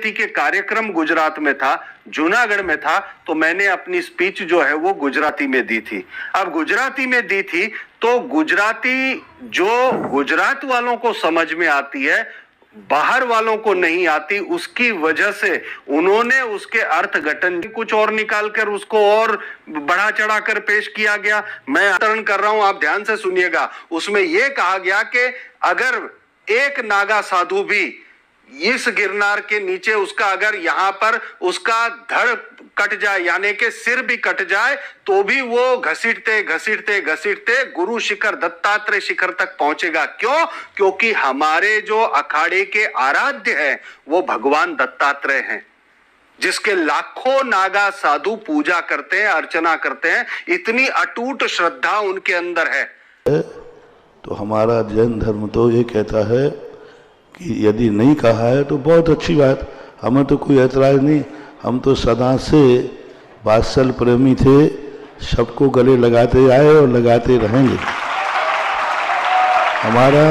BJP के कार्यक्रम गुजरात में था, जूनागढ़ में था, तो मैंने अपनी स्पीच जो है वो गुजराती में दी थी। अब गुजराती में दी थी तो गुजराती जो गुजरात वालों को समझ में आती है, बाहर वालों को नहीं आती, उसकी वजह से उन्होंने उसके अर्थघटन कुछ और निकाल कर उसको और बढ़ा चढ़ा कर पेश किया गया। मैं अवतरण कर रहा हूं, आप ध्यान से सुनिएगा। उसमें यह कहा गया कि अगर एक नागा साधु भी इस गिरनार के नीचे उसका अगर यहां पर उसका धड़ कट जाए, यानी कि सिर भी कट जाए, तो भी वो घसीटते घसीटते घसीटते गुरु शिखर दत्तात्रेय शिखर तक पहुंचेगा। क्यों? क्योंकि हमारे जो अखाड़े के आराध्य हैं वो भगवान दत्तात्रेय हैं, जिसके लाखों नागा साधु पूजा करते हैं, अर्चना करते हैं। इतनी अटूट श्रद्धा उनके अंदर है। तो हमारा जैन धर्म तो ये कहता है कि यदि नहीं कहा है तो बहुत अच्छी बात, हमें तो कोई ऐतराज नहीं। हम तो सदा से वात्सल प्रेमी थे, सबको गले लगाते आए और लगाते रहेंगे। हमारा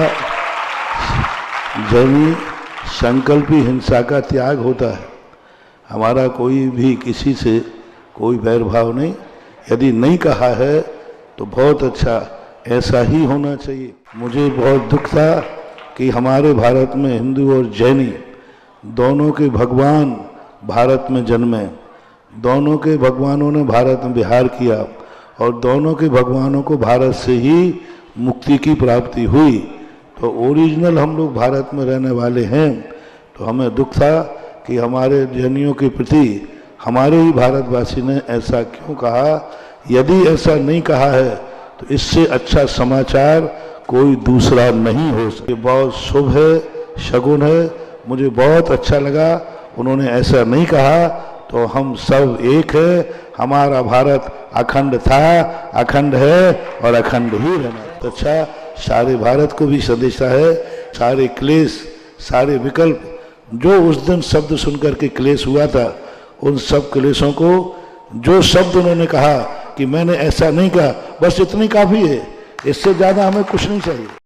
जैनी संकल्प ही हिंसा का त्याग होता है। हमारा कोई भी किसी से कोई वैरभाव नहीं। यदि नहीं कहा है तो बहुत अच्छा, ऐसा ही होना चाहिए। मुझे बहुत दुख था कि हमारे भारत में हिंदू और जैनी दोनों के भगवान भारत में जन्मे, दोनों के भगवानों ने भारत में विहार किया और दोनों के भगवानों को भारत से ही मुक्ति की प्राप्ति हुई। तो ओरिजिनल हम लोग भारत में रहने वाले हैं। तो हमें दुख था कि हमारे जैनियों के प्रति हमारे ही भारतवासी ने ऐसा क्यों कहा। यदि ऐसा नहीं कहा है तो इससे अच्छा समाचार कोई दूसरा नहीं हो सके। बहुत शुभ है, शगुन है। मुझे बहुत अच्छा लगा उन्होंने ऐसा नहीं कहा। तो हम सब एक है, हमारा भारत अखंड था, अखंड है और अखंड ही रहना। तो अच्छा, सारे भारत को भी संदेशा है, सारे क्लेश, सारे विकल्प, जो उस दिन शब्द सुनकर के क्लेश हुआ था, उन सब क्लेशों को जो शब्द उन्होंने कहा कि मैंने ऐसा नहीं कहा, बस इतनी काफी है। इससे ज्यादा हमें कुछ नहीं चाहिए।